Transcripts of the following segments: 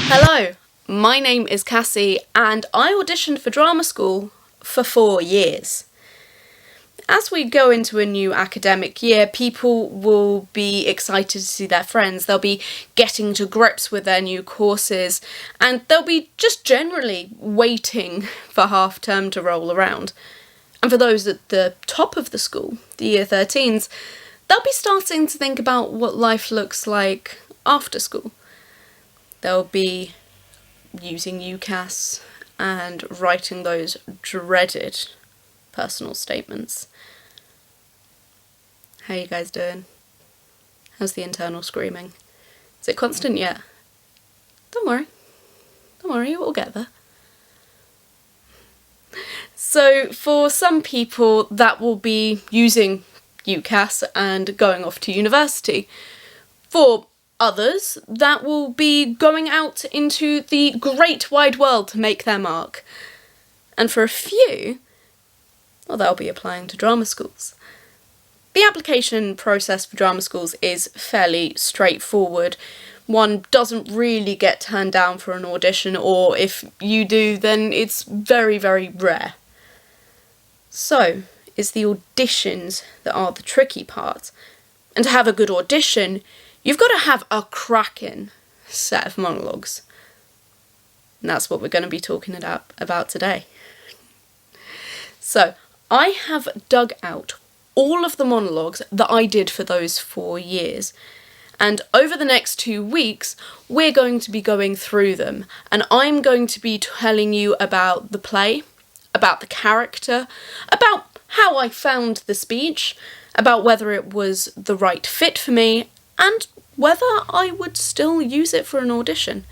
Hello, my name is Cassie and I auditioned for drama school for 4 years. As we go into a new academic year, people will be excited to see their friends, they'll be getting to grips with their new courses, and they'll be just generally waiting for half term to roll around. And for those at the top of the school, the year 13s, they'll be starting to think about what life looks like after school. They'll be using UCAS and writing those dreaded personal statements. How you guys doing? How's the internal screaming? Is it constant yet? Don't worry, we'll get there. So for some people that will be using UCAS and going off to university. For others, that will be going out into the great wide world to make their mark. And for a few, well, they'll be applying to drama schools. The application process for drama schools is fairly straightforward. One doesn't really get turned down for an audition, or if you do, then it's very, very rare. So, it's the auditions that are the tricky part. And to have a good audition, you've got to have a cracking set of monologues. And that's what we're going to be talking about today. So, I have dug out all of the monologues that I did for those 4 years. And over the next 2 weeks, we're going to be going through them. And I'm going to be telling you about the play, about the character, about how I found the speech, about whether it was the right fit for me, and whether I would still use it for an audition.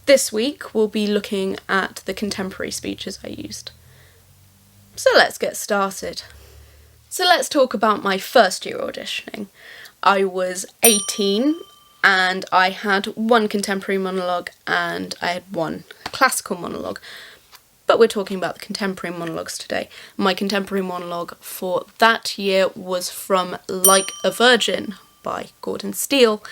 This week we'll be looking at the contemporary speeches I used. So let's get started. So let's talk about my first year auditioning. I was 18 and I had 1 contemporary monologue and I had 1 classical monologue. But we're talking about the contemporary monologues today. My contemporary monologue for that year was from Like a Virgin by Gordon Steele,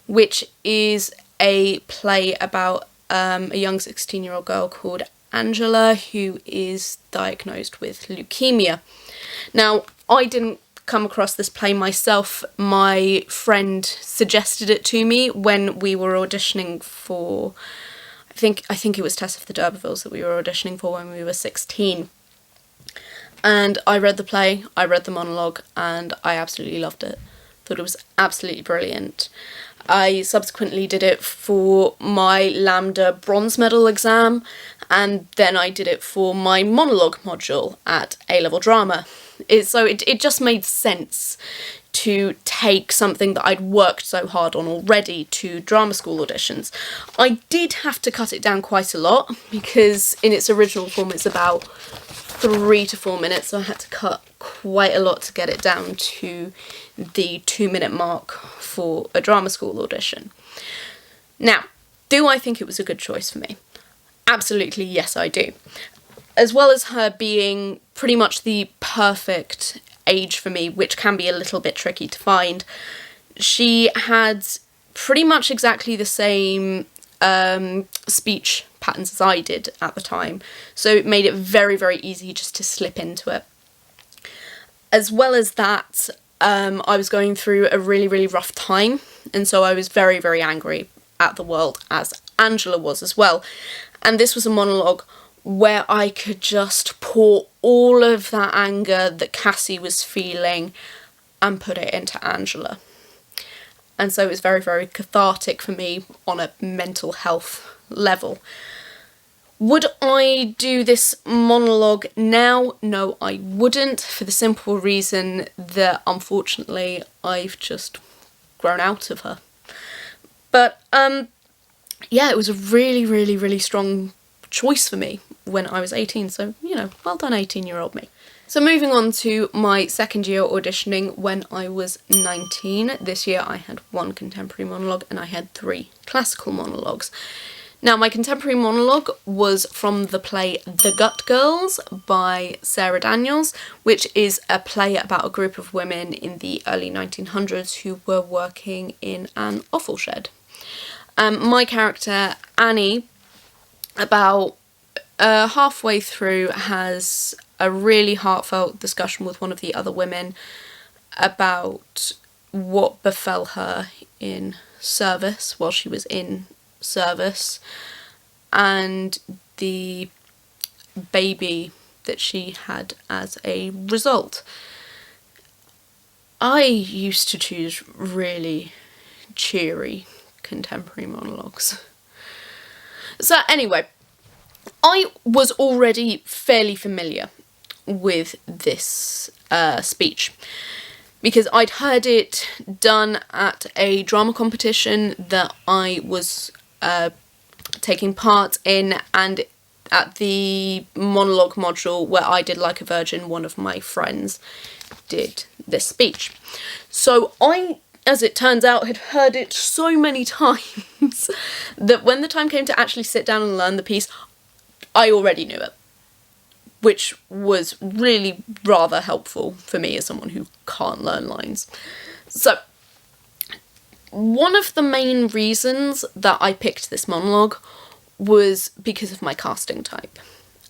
which is a play about a young 16-year-old girl called Angela who is diagnosed with leukemia. Now, I didn't come across this play myself. My friend suggested it to me when we were auditioning for, I think it was Tess of the D'Urbervilles that we were auditioning for when we were 16. And I read the play, I read the monologue, and I absolutely loved it. Thought it was absolutely brilliant. I subsequently did it for my Lambda bronze medal exam, and then I did it for my monologue module at A-level drama. So it just made sense to take something that I'd worked so hard on already to drama school auditions. I did have to cut it down quite a lot because in its original form it's about 3 to 4 minutes, so I had to cut quite a lot to get it down to the 2-minute mark for a drama school audition. Now, do I think it was a good choice for me? Absolutely, yes, I do. As well as her being pretty much the perfect age for me, which can be a little bit tricky to find, she had pretty much exactly the same speech patterns as I did at the time, so it made it very, very easy just to slip into it. As well as that, I was going through a really, really rough time, and so I was very, very angry at the world, as Angela was as well. And this was a monologue where I could just pour all of that anger that Cassie was feeling and put it into Angela. And so it was very, very cathartic for me on a mental health level. Would I do this monologue now? No, I wouldn't, for the simple reason that unfortunately I've just grown out of her. But yeah, it was a really, really, really strong choice for me when I was 18, so, you know, well done 18-year-old me. So moving on to my second year auditioning when I was 19. This year I had 1 contemporary monologue and I had 3 classical monologues. Now, my contemporary monologue was from the play The Gut Girls by Sarah Daniels, which is a play about a group of women in the early 1900s who were working in an offal shed. My character, Annie, about halfway through, has a really heartfelt discussion with one of the other women about what befell her in service while she was in service, and the baby that she had as a result. I used to choose really cheery contemporary monologues. So anyway, I was already fairly familiar with this speech because I'd heard it done at a drama competition that I was taking part in, and at the monologue module where I did Like a Virgin, one of my friends did this speech. So I, as it turns out, had heard it so many times that when the time came to actually sit down and learn the piece, I already knew it, which was really rather helpful for me as someone who can't learn lines. So one of the main reasons that I picked this monologue was because of my casting type.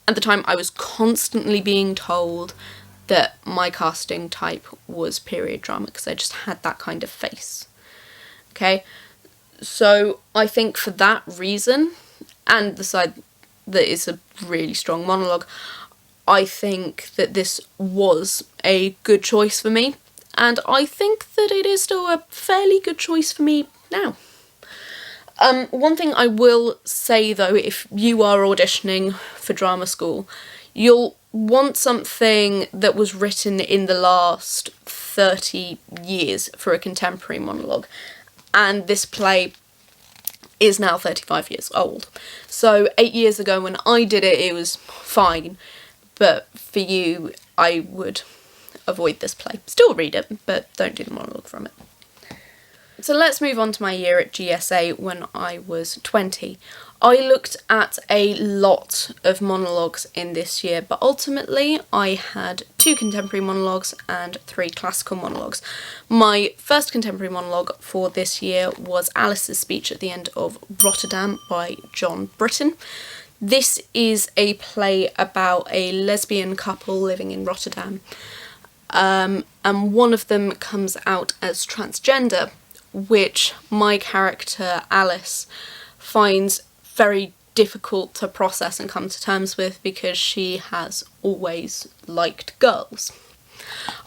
At the time, I was constantly being told that my casting type was period drama because I just had that kind of face. Okay, so I think for that reason, and the side that is a really strong monologue, I think that this was a good choice for me, and I think that it is still a fairly good choice for me now. One thing I will say though, if you are auditioning for drama school, you'll want something that was written in the last 30 years for a contemporary monologue, and this play is now 35 years old. So 8 years ago when I did it, it was fine, but for you, I would avoid this play. Still read it, but don't do the monologue from it. So let's move on to my year at GSA when I was 20. I looked at a lot of monologues in this year, but ultimately I had 2 contemporary monologues and 3 classical monologues. My first contemporary monologue for this year was Alice's speech at the end of Rotterdam by John Britton. This is a play about a lesbian couple living in Rotterdam, and one of them comes out as transgender, which my character Alice finds very difficult to process and come to terms with because she has always liked girls.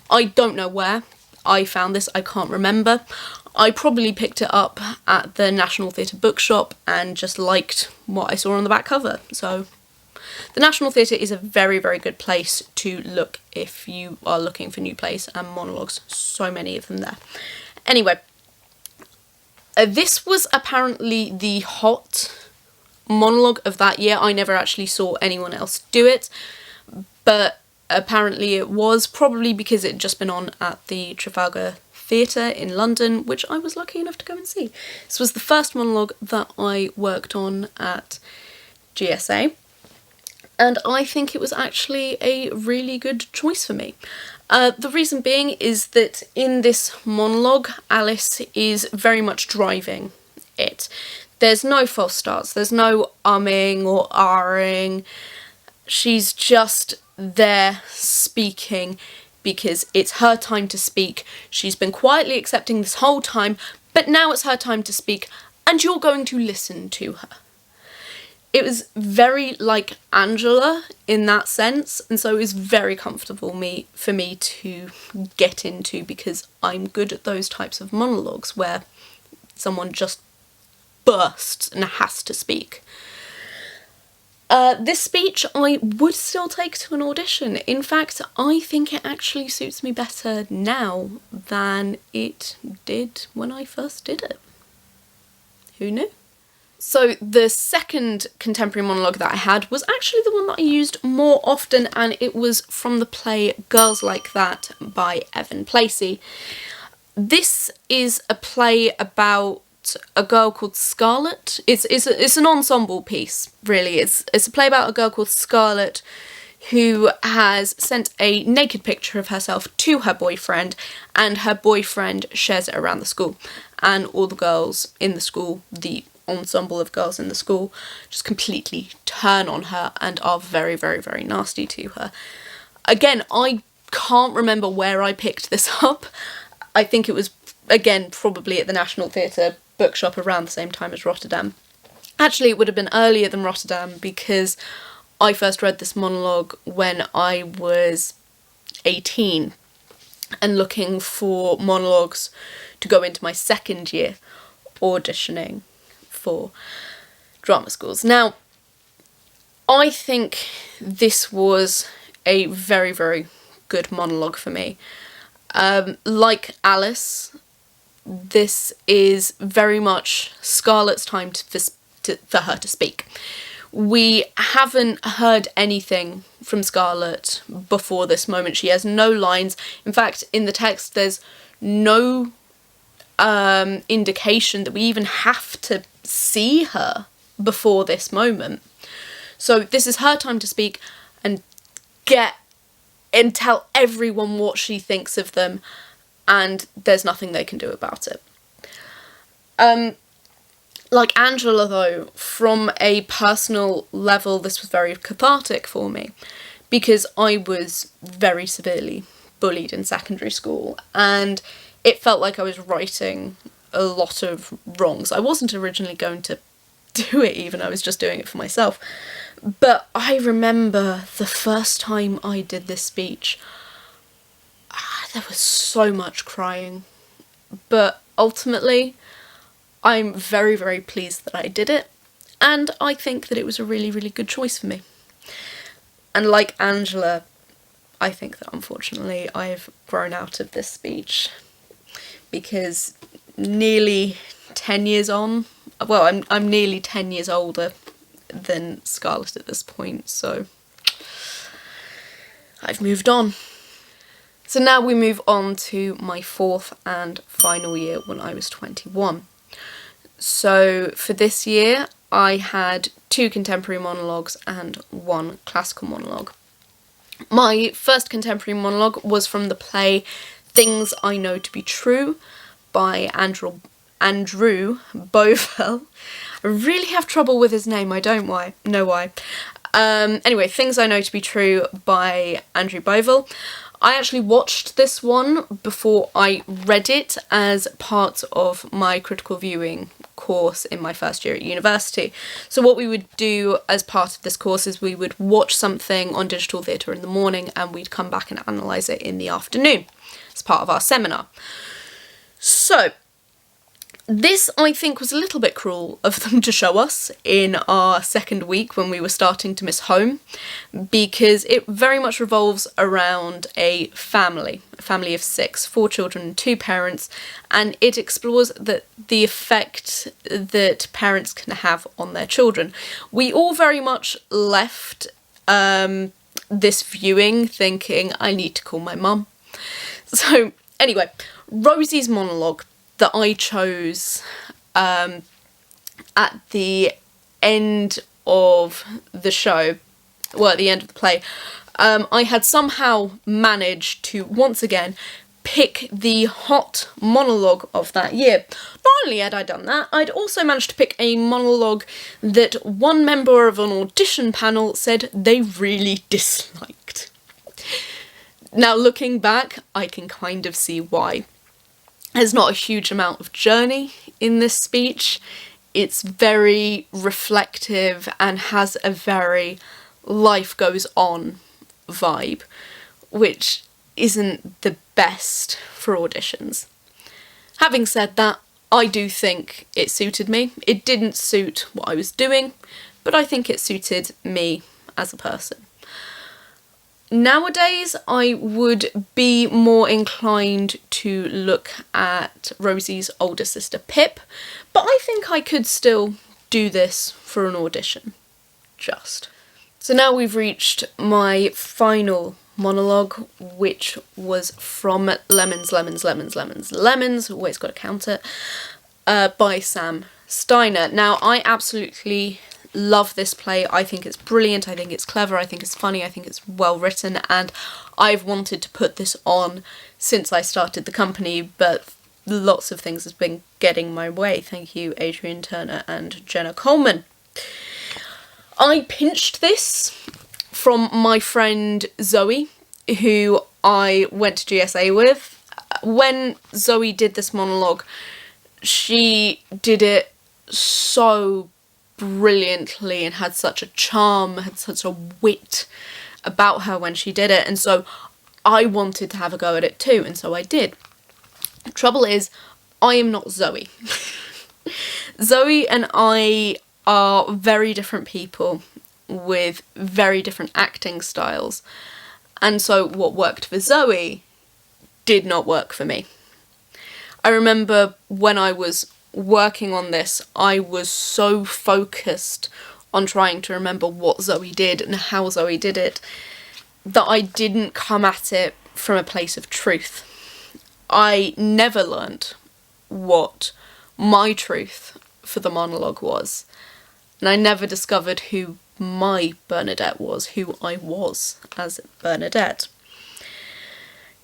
I don't know where I found this, I can't remember. I probably picked it up at the National Theatre bookshop and just liked what I saw on the back cover. So the National Theatre is a very, very good place to look if you are looking for new plays and monologues. So many of them there. Anyway, this was apparently the hot monologue of that year. I never actually saw anyone else do it, but apparently it was, probably because it had just been on at the Trafalgar Theatre in London, which I was lucky enough to go and see. This was the first monologue that I worked on at GSA, and I think it was actually a really good choice for me. The reason being is that in this monologue, Alice is very much driving it. There's no false starts, there's no umming or ahhing. She's just there speaking because it's her time to speak. She's been quietly accepting this whole time, but now it's her time to speak, and you're going to listen to her. It was very like Angela in that sense, and so it was very comfortable for me to get into because I'm good at those types of monologues where someone just bursts and has to speak. This speech I would still take to an audition. In fact, I think it actually suits me better now than it did when I first did it. Who knew? So the second contemporary monologue that I had was actually the one that I used more often, and it was from the play Girls Like That by Evan Placey. This is a play about a girl called Scarlet. It's an ensemble piece, really. It's a play about a girl called Scarlet who has sent a naked picture of herself to her boyfriend, and her boyfriend shares it around the school, and all the girls in the school, the ensemble of girls in the school just completely turn on her and are very, very, very nasty to her. Again, I can't remember where I picked this up. I think it was, again, probably at the National Theatre bookshop around the same time as Rotterdam. Actually, it would have been earlier than Rotterdam because I first read this monologue when I was 18 and looking for monologues to go into my second year auditioning for drama schools. Now, I think this was a very, very good monologue for me. Like Alice, this is very much Scarlet's time for her to speak. We haven't heard anything from Scarlet before this moment. She has no lines. In fact, in the text, there's no indication that we even have to see her before this moment. So this is her time to speak and tell everyone what she thinks of them, and there's nothing they can do about it. Like Angela, though, from a personal level, this was very cathartic for me because I was very severely bullied in secondary school and it felt like I was righting a lot of wrongs. I wasn't originally going to do it even, I was just doing it for myself. But I remember the first time I did this speech, there was so much crying. But ultimately, I'm very, very pleased that I did it, and I think that it was a really, really good choice for me. And like Angela, I think that unfortunately I've grown out of this speech because nearly 10 years on, well, I'm nearly 10 years older than Scarlet at this point, so I've moved on. So now we move on to my fourth and final year when I was 21. So for this year, I had 2 contemporary monologues and 1 classical monologue. My first contemporary monologue was from the play Things I Know to Be True by Andrew Bovell. I really have trouble with his name, I don't know why. Anyway, Things I Know to Be True by Andrew Bovell. I actually watched this one before I read it as part of my critical viewing course in my first year at university. So what we would do as part of this course is we would watch something on digital theatre in the morning and we'd come back and analyse it in the afternoon as part of our seminar. So this, I think, was a little bit cruel of them to show us in our second week when we were starting to miss home, because it very much revolves around a family of 6, 4 children and 2 parents, and it explores the effect that parents can have on their children. We all very much left this viewing thinking, I need to call my mum. So anyway, Rosie's monologue that I chose at the end of the show, well, at the end of the play, I had somehow managed to once again pick the hot monologue of that year. Not only had I done that, I'd also managed to pick a monologue that one member of an audition panel said they really disliked. Now, looking back, I can kind of see why. There's not a huge amount of journey in this speech. It's very reflective and has a very life goes on vibe, which isn't the best for auditions. Having said that, I do think it suited me. It didn't suit what I was doing, but I think it suited me as a person. Nowadays, I would be more inclined to look at Rosie's older sister Pip, but I think I could still do this for an audition. Just. So now we've reached my final monologue, which was from Lemons, always got to count it, by Sam Steiner. Now, I absolutely love this play. I think it's brilliant, I think it's clever, I think it's funny, I think it's well written, and I've wanted to put this on since I started the company, but lots of things have been getting my way. Thank you, Adrian Turner and Jenna Coleman. I pinched this from my friend Zoe, who I went to GSA with. When Zoe did this monologue, she did it so brilliantly and had such a charm, had such a wit about her when she did it, and so I wanted to have a go at it too, and so I did. The trouble is, I am not Zoe. Zoe and I are very different people with very different acting styles, and so what worked for Zoe did not work for me. I remember when I was working on this, I was so focused on trying to remember what Zoe did and how Zoe did it that I didn't come at it from a place of truth. I never learnt what my truth for the monologue was, and I never discovered who my Bernadette was, who I was as Bernadette.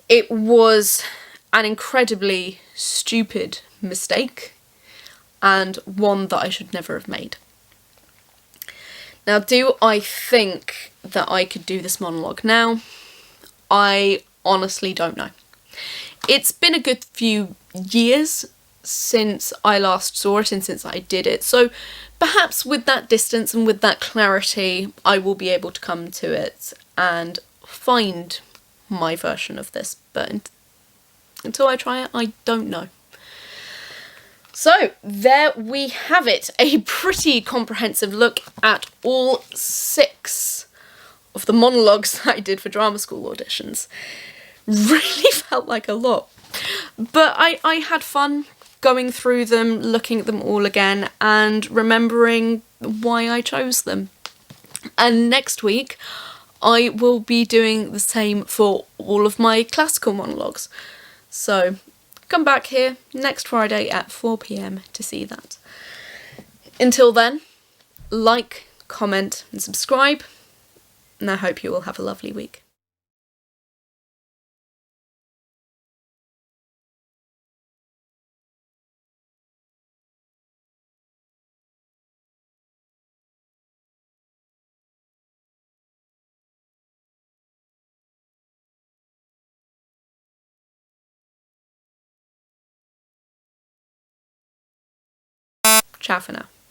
It was an incredibly stupid mistake, and one that I should never have made. Now, do I think that I could do this monologue now? I honestly don't know. It's been a good few years since I last saw it and since I did it, so perhaps with that distance and with that clarity, I will be able to come to it and find my version of this, but until I try it, I don't know. So, there we have it, a pretty comprehensive look at all 6 of the monologues that I did for drama school auditions. Really felt like a lot, but I had fun going through them, looking at them all again, and remembering why I chose them. And next week, I will be doing the same for all of my classical monologues. So, come back here next Friday at 4 p.m. to see that. Until then, like, comment and subscribe, and I hope you all have a lovely week. Ciao for now.